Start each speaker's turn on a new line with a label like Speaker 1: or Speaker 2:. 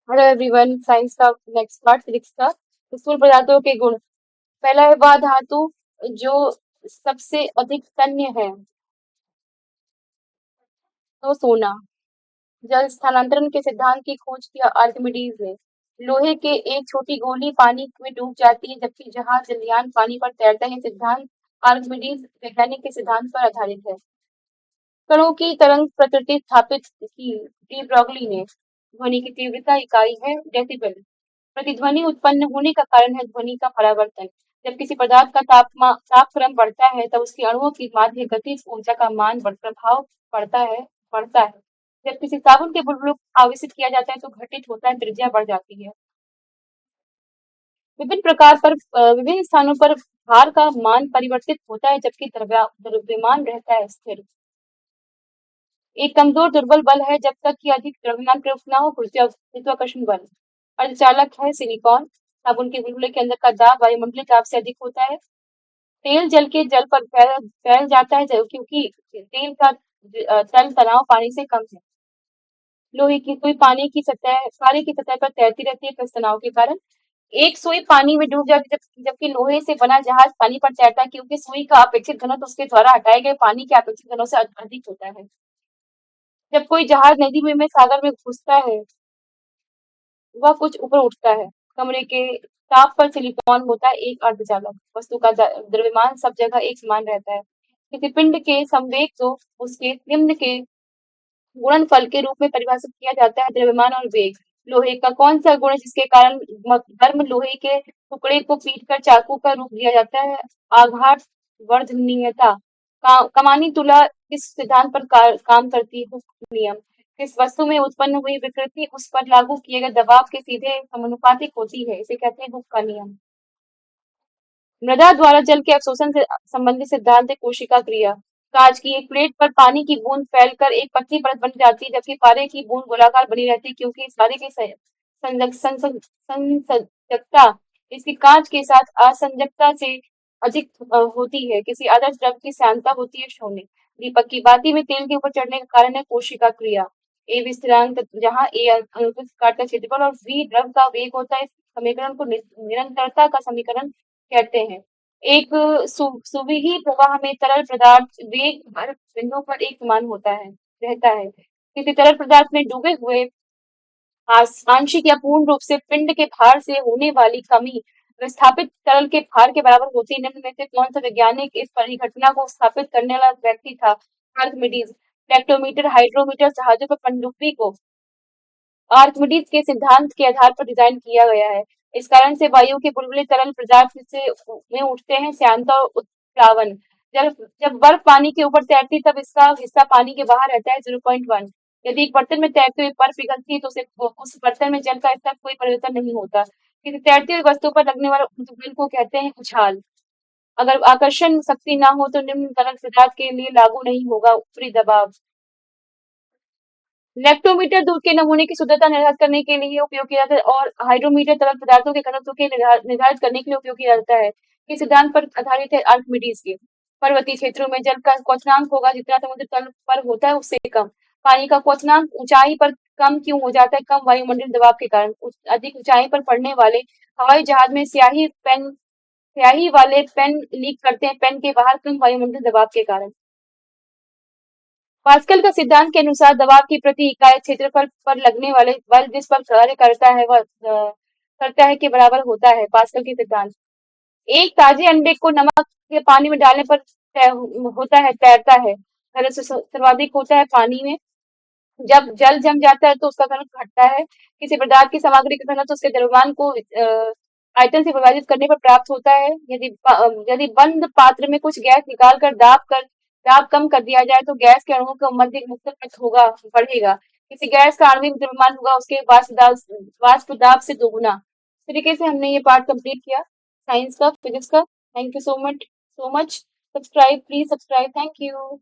Speaker 1: Hello everyone. Science का next part physics का स्थूल पदार्थों के गुण। पहला है वह धातु जो सबसे अधिक तन्य है, तो सोना। जल स्थानांतरण के सिद्धांत की खोज किया आर्किमिडीज ने। लोहे के एक छोटी गोली पानी में डूब जाती है जबकि जहाज जलयान पानी पर तैरता है। सिद्धांत आर्किमिडीज वैज्ञानिक के सिद्धांत पर आधारित है। कणों की तरंग प्रकृति स्थापित की डी ब्रॉगली ने। ध्वनि की तीव्रता इकाई है डेसिबल। प्रतिध्वनि उत्पन्न होने का कारण है ध्वनि का परावर्तन। जब किसी पदार्थ का तापक्रम बढ़ता है तब उसके अणुओं की माध्य गतिज ऊर्जा का मान प्रभाव बढ़ता है। जब किसी साबुन के बुलबुले को आवेशित किया जाता है तो घटित होता है, त्रिज्या बढ़ जाती है। विभिन्न स्थानों पर भार का मान परिवर्तित होता है जबकि द्रव्यमान रहता है स्थिर। एक कमजोर दुर्बल बल है जब तक कि अधिक द्रव्यमान प्रयुक्त न हो। गुरुत्वाकर्षण बल। अर्धचालक है सिलिकॉन। साबुन के बुलबुले के अंदर का दाब वायुमंडलीय दाब से अधिक होता है। तेल जल के जल पर फैल जाता है क्योंकि तेल का तल तनाव पानी से कम है। लोहे की सुई पानी की सतह पर तैरती रहती है इस तनाव के कारण। एक सुई पानी में डूब जाती है जबकि लोहे से बना जहाज पानी पर तैरता है क्योंकि सुई का अपेक्षित घनत्व उसके द्वारा हटाए गए पानी के अपेक्षित घनत्व से अधिक होता है। जब कोई जहाज नदी में सागर में घुसता है, वह कुछ ऊपर उठता है। कमरे के ताप पर सिलिकॉन होता है एक अर्धचालक। वस्तु का द्रव्यमान सब जगह एक समान रहता है। किसी पिंड के संवेग को उसके निम्न के गुणनफल के रूप में परिभाषित किया जाता है, द्रव्यमान और वेग। लोहे का कौन सा गुण है जिसके कारण गर्म लोहे के टुकड़े को पीटकर चाकू का रूप दिया जाता है? आघात वर्धनीयता। कमानी तुला किस सिद्धांत पर काम करती है? हुक नियम। किस वस्तु में उत्पन्न हुई विकृति उस पर लागू किए गए दबाव के सीधे समानुपातिक होती है? इसे कहते हैं हुक का नियम। मृदा द्वारा जल के अवशोषण से संबंधित सिद्धांत है कोशिका क्रिया। कांच की एक प्लेट पर पानी की बूंद फैलकर एक पतली परत बन जाती है जबकि पारे की बूंद गोलाकार बनी रहती है क्योंकि इस पारे की संसंजकता इसकी कांच के साथ असंजकता से अधिक होती है। किसी आदर्श द्रव की सांद्रता होती है शून्य। दीपक की बाती में तेल के ऊपर चढ़ने का कारण है कोशिका क्रिया। ए विस्तारांक जहाँ ए अनुप्रस्थ काट का क्षेत्रफल और वी द्रव का वेग होता है। इस समीकरण को निरंतरता का समीकरण कहते हैं। एक सुविही प्रवाह में तरल पदार्थ वेग हर बिंदु पर एक समान रहता है। किसी तरल पदार्थ में डूबे हुए आंशिक या पूर्ण रूप से पिंड के भार से होने वाली कमी विस्थापित तरल के भार के बराबर होती है। निम्न में से कौन सा वैज्ञानिक इस परिघटना को स्थापित करने वाला व्यक्ति था? आर्किमिडीज। स्पेक्ट्रोमीटर हाइड्रोमीटर जहाजों पर पनडुब्बी को आर्किमिडीज के सिद्धांत के आधार पर डिजाइन किया गया है। इस कारण से वायु के बुलबुले तरल पदार्थ से में उठते हैं। श्यानता और उत्प्लावन। जब जब बर्फ पानी के ऊपर तैरती तब इसका हिस्सा पानी के बाहर रहता है 0.1। यदि एक बर्तन में तैरते हुए बर्फ पिघलती है तो उस बर्तन में जल का स्तर कोई परिवर्तन नहीं होता। किसी तैरती हुई वस्तु पर लगने वाले बल को कहते हैं उछाल। अगर आकर्षण शक्ति ना हो तो निम्न तरल पदार्थ के लिए लागू नहीं होगा ऊपरी दबाव। लैक्टोमीटर दूध के नमूने की शुद्धता निर्धारित करने के लिए उपयोग किया जाता है और हाइड्रोमीटर तरल पदार्थों के घनत्व के निर्धारित करने के लिए उपयोग किया जाता है। किस सिद्धांत पर आधारित है? आर्किमिडीज के। पर्वतीय क्षेत्रों में जल का क्वथनांक होगा जितना समुद्र तल पर होता है उससे कम। पानी का क्वथनांक ऊंचाई पर कम क्यों हो जाता है? कम वायुमंडलीय दबाव के कारण। अधिक ऊंचाई पर पड़ने वाले हवाई जहाज में स्याही वाले पेन लीक करते हैं पेन के बाहर कम वायुमंडलीय दबाव के कारण। पास्कल का सिद्धांत के अनुसार दबाव की प्रति इकाई क्षेत्रफल पर लगने वाले बल जिस पर कार्य करता है के बराबर होता है। पास्कल के सिद्धांत। एक ताजे अंडे को नमक के पानी में डालने पर तैरता है। घनत्व सर्वाधिक होता है पानी में। जब जल जम जाता है तो उसका घनत्व घटता है। किसी पदार्थ की सामग्री का घनत्व उसके द्रव्यमान को आयतन से विभाजित करने पर प्राप्त होता है। यदि बंद पात्र में कुछ गैस निकाल कर दाब कम कर दिया जाए तो गैस के अणुओं का मध्य मुक्त होगा बढ़ेगा। किसी गैस का आणविक द्रव्यमान होगा उसके वाष्प दाब से दोगुना। इस तरीके से हमने ये पार्ट कंप्लीट किया साइंस का, फिजिक्स का। Thank you so much. Subscribe please subscribe. Thank you.